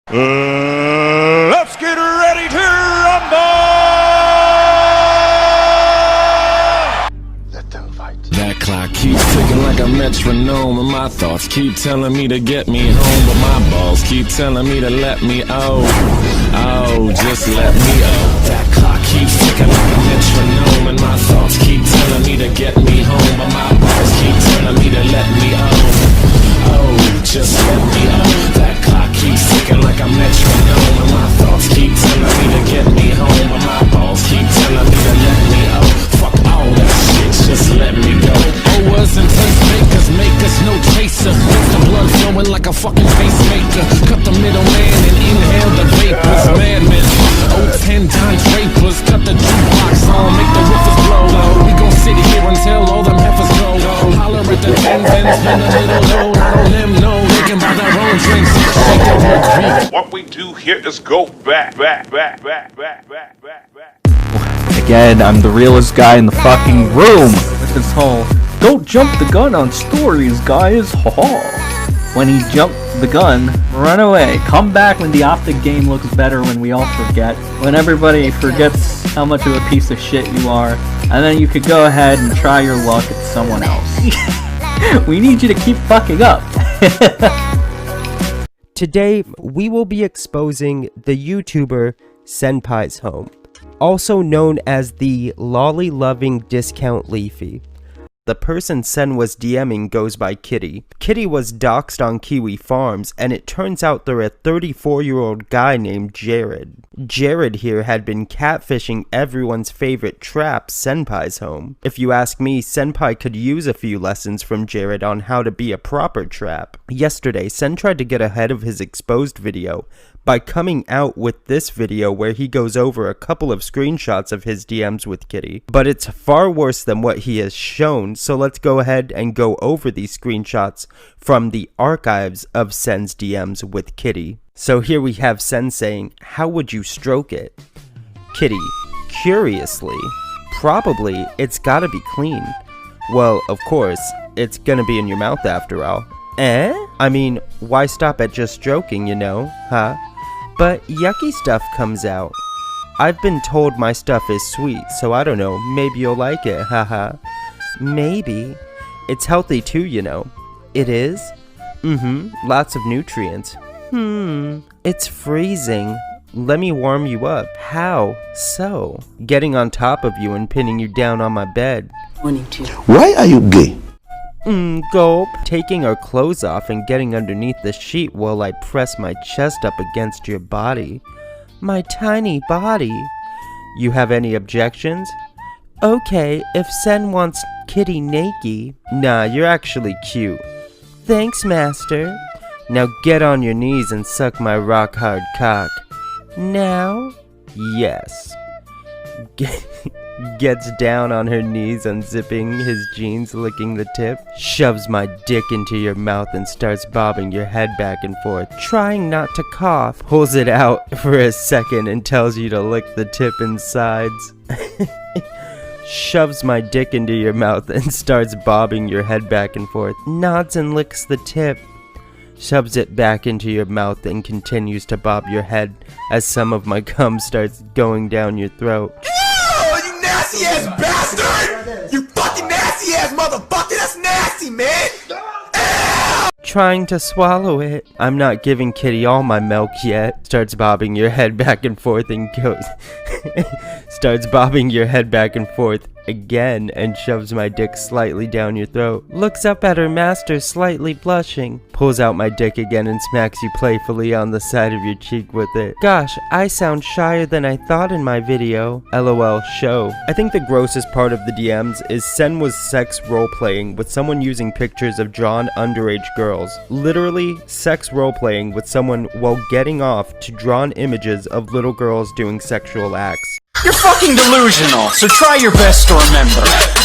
Let's get ready to rumble! Let them fight. That clock keeps ticking like a metronome, and my thoughts keep telling me to get me home, but my balls keep telling me to let me just let me That clock keeps ticking like a metronome, and my thoughts keep telling me to get me home, but my balls keep telling me to let me just let me That clock keeps ticking like a metronome, and my thoughts keep telling me to get me home, but my balls keep telling me to let me Fuck all that shit, just let me go. Owers and placemaker make us no chaser. With the blood flowing like a fucking pacemaker. Cut the middleman and inhale the vapors. Madmen, O10 Don Drapers. Cut the jukebox on, make the woofers blow. We gon' sit here until all them heifers go. Holler at the tens and spend a little low. Not on them, no, they can buy their own drinks. What we do here is go back. Again, I'm the realest guy in the fucking room with this whole don't jump the gun on stories, guys, haha. When he jumped the gun, run away. Come back when the optic game looks better, when we all forget. When everybody forgets how much of a piece of shit you are, and then you could go ahead and try your luck at someone else. We need you to keep fucking up. Today, we will be exposing the YouTuber Senpaishome, also known as the lolly-loving discount leafy. The person Sen was DMing goes by Kitty. Kitty was doxxed on Kiwi Farms, and it turns out they're a 34-year-old guy named Jared. Jared here had been catfishing everyone's favorite trap, Senpaishome. If you ask me, Senpai could use a few lessons from Jared on how to be a proper trap. Yesterday, Sen tried to get ahead of his exposed video by coming out with this video where he goes over a couple of screenshots of his DMs with Kitty. But it's far worse than what he has shown, so let's go ahead and go over these screenshots from the archives of Sen's DMs with Kitty. So here we have Sen saying, "How would you stroke it?" Kitty, curiously, "Probably, it's gotta be clean." Well, of course, it's gonna be in your mouth after all. I mean, why stop at just stroking, you know, huh? But yucky stuff comes out. I've been told my stuff is sweet, so I don't know, maybe you'll like it, haha. Maybe. It's healthy too, you know. It is? Lots of nutrients. It's freezing. Let me warm you up. How so? Getting on top of you and pinning you down on my bed. Why are you gay? Gulp. Taking our clothes off and getting underneath the sheet while I press my chest up against your body. My tiny body. You have any objections? Okay, if Sen wants Kitty naked. Nah, you're actually cute. Thanks, master. Now get on your knees and suck my rock hard cock. Now? Yes. Gets down on her knees, unzipping his jeans, licking the tip, shoves my dick into your mouth and starts bobbing your head back and forth, trying not to cough, pulls it out for a second and tells you to lick the tip and sides. Shoves my dick into your mouth and starts bobbing your head back and forth, nods and licks the tip, shoves it back into your mouth and continues to bob your head as some of my cum starts going down your throat. Nasty ass bastard! You fucking nasty ass motherfucker! That's nasty, man! Trying to swallow it. I'm not giving Kitty all my milk yet. Starts bobbing your head back and forth and goes. Starts bobbing your head back and forth again and shoves my dick slightly down your throat. Looks up at her master, slightly blushing. Pulls out my dick again and smacks you playfully on the side of your cheek with it. Gosh, I sound shyer than I thought in my video. LOL show. I think the grossest part of the DMs is Sen was sex role-playing with someone using pictures of drawn underage girls. Literally, sex role-playing with someone while getting off to drawn images of little girls doing sexual acts. You're fucking delusional, so try your best to remember.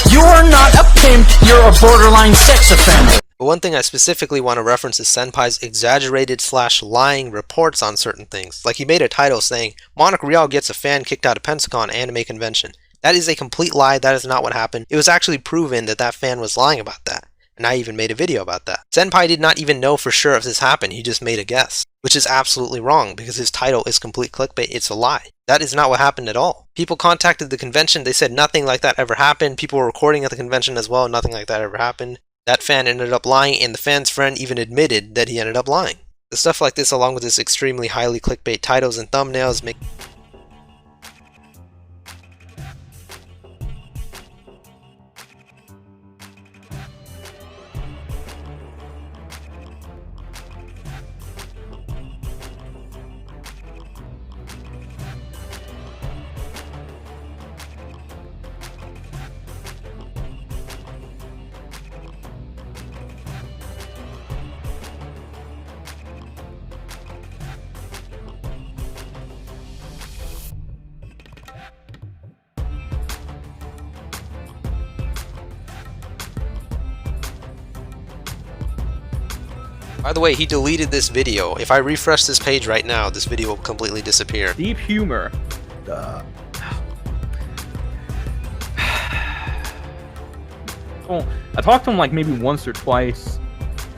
You are not a pimp, you're a borderline sex offender. But one thing I specifically want to reference is Senpai's exaggerated / lying reports on certain things. Like he made a title saying, Monarch Real gets a fan kicked out of Pensacon Anime Convention. That is a complete lie, that is not what happened. It was actually proven that that fan was lying about that. and I even made a video about that. Senpai did not even know for sure if this happened, he just made a guess. Which is absolutely wrong, because his title is complete clickbait, it's a lie. That is not what happened at all. People contacted the convention, they said nothing like that ever happened. People were recording at the convention as well, nothing like that ever happened. That fan ended up lying, and the fan's friend even admitted that he ended up lying. The stuff like this, along with this extremely highly clickbait titles and thumbnails, make By the way, he deleted this video. If I refresh this page right now, this video will completely disappear. Deep humor. Well, I talked to him like maybe once or twice.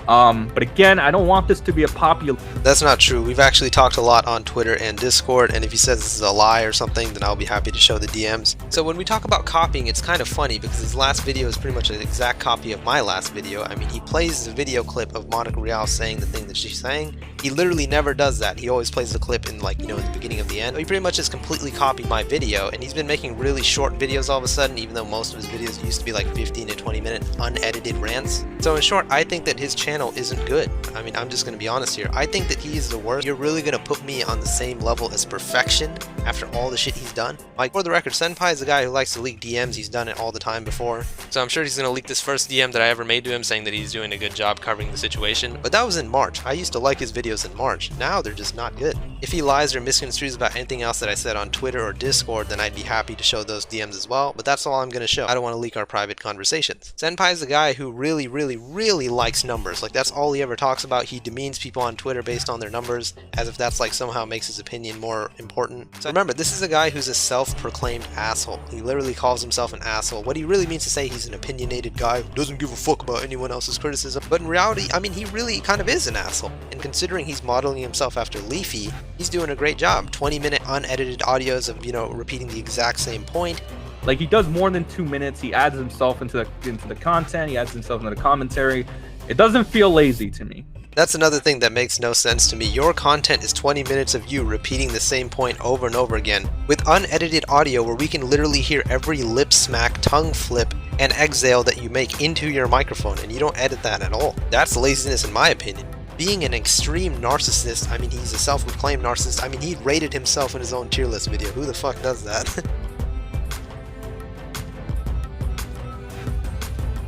But again, I don't want this to be a popular... That's not true. We've actually talked a lot on Twitter and Discord, and if he says this is a lie or something, then I'll be happy to show the DMs. So when we talk about copying, it's kind of funny because his last video is pretty much an exact copy of my last video. I mean, he plays the video clip of Monica Rial saying the thing that she's saying. He literally never does that. He always plays the clip in, like, you know, in the beginning of the end. So he pretty much just completely copied my video, and he's been making really short videos all of a sudden, even though most of his videos used to be like 15 to 20 minute unedited rants. So in short, I think that his channel isn't good. I mean, I'm just going to be honest here. I think that he is the worst. You're really going to put me on the same level as perfection after all the shit he's done? Like, for the record, Senpai is a guy who likes to leak DMs. He's done it all the time before. So I'm sure he's going to leak this first DM that I ever made to him saying that he's doing a good job covering the situation. But that was in March. I used to like his videos in March. Now they're just not good. If he lies or misconstrues about anything else that I said on Twitter or Discord, then I'd be happy to show those DMs as well. But that's all I'm going to show. I don't want to leak our private conversations. Senpai is a guy who really likes numbers. Like, that's all he ever talks about. He demeans people on Twitter based on their numbers, as if that's like somehow makes his opinion more important. So remember, this is a guy who's a self-proclaimed asshole. He literally calls himself an asshole. What he really means to say, he's an opinionated guy who doesn't give a fuck about anyone else's criticism. But in reality, I mean, he really kind of is an asshole. And considering he's modeling himself after Leafy, he's doing a great job. 20-minute unedited audios of, you know, repeating the exact same point. Like, he does more than 2 minutes. He adds himself into the content. He adds himself into the commentary. It doesn't feel lazy to me. That's another thing that makes no sense to me. Your content is 20 minutes of you repeating the same point over and over again with unedited audio where we can literally hear every lip smack, tongue flip, and exhale that you make into your microphone, and you don't edit that at all. That's laziness in my opinion. Being an extreme narcissist, I mean, he's a self-proclaimed narcissist. I mean, he rated himself in his own tier list video. Who the fuck does that?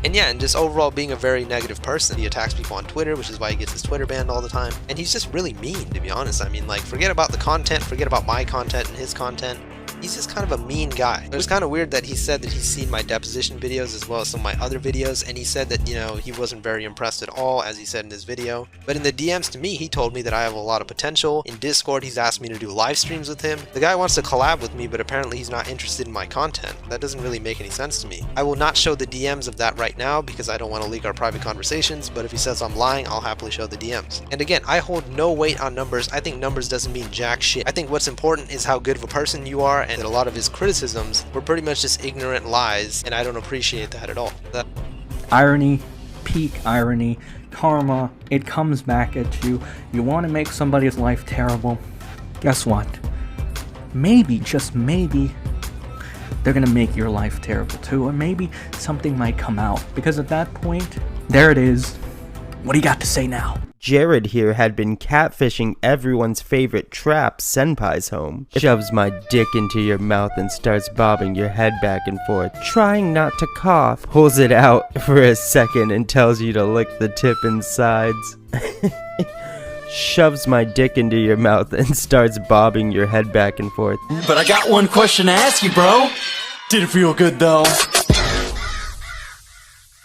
And yeah, and just overall being a very negative person. He attacks people on Twitter, which is why he gets his Twitter banned all the time. And he's just really mean, to be honest. I mean, like, forget about the content, forget about my content and his content. He's just kind of a mean guy. It was kind of weird that he said that he's seen my deposition videos as well as some of my other videos, and he said that, you know, he wasn't very impressed at all, as he said in his video. But in the DMs to me, he told me that I have a lot of potential. In Discord, he's asked me to do live streams with him. The guy wants to collab with me, but apparently he's not interested in my content. That doesn't really make any sense to me. I will not show the DMs of that right now because I don't want to leak our private conversations, but if he says I'm lying, I'll happily show the DMs. And again, I hold no weight on numbers. I think numbers doesn't mean jack shit. I think what's important is how good of a person you are, and that a lot of his criticisms were pretty much just ignorant lies, and I don't appreciate that at all. Irony, peak irony, karma, it comes back at you. You want to make somebody's life terrible? Guess what? Maybe, just maybe, they're gonna make your life terrible too, or maybe something might come out, because at that point, there it is. What do you got to say now? Jared here had been catfishing everyone's favorite trap, Senpaishome. Shoves my dick into your mouth and starts bobbing your head back and forth, trying not to cough. Pulls it out for a second and tells you to lick the tip and sides. Shoves my dick into your mouth and starts bobbing your head back and forth. But I got one question to ask you, bro. Did it feel good though?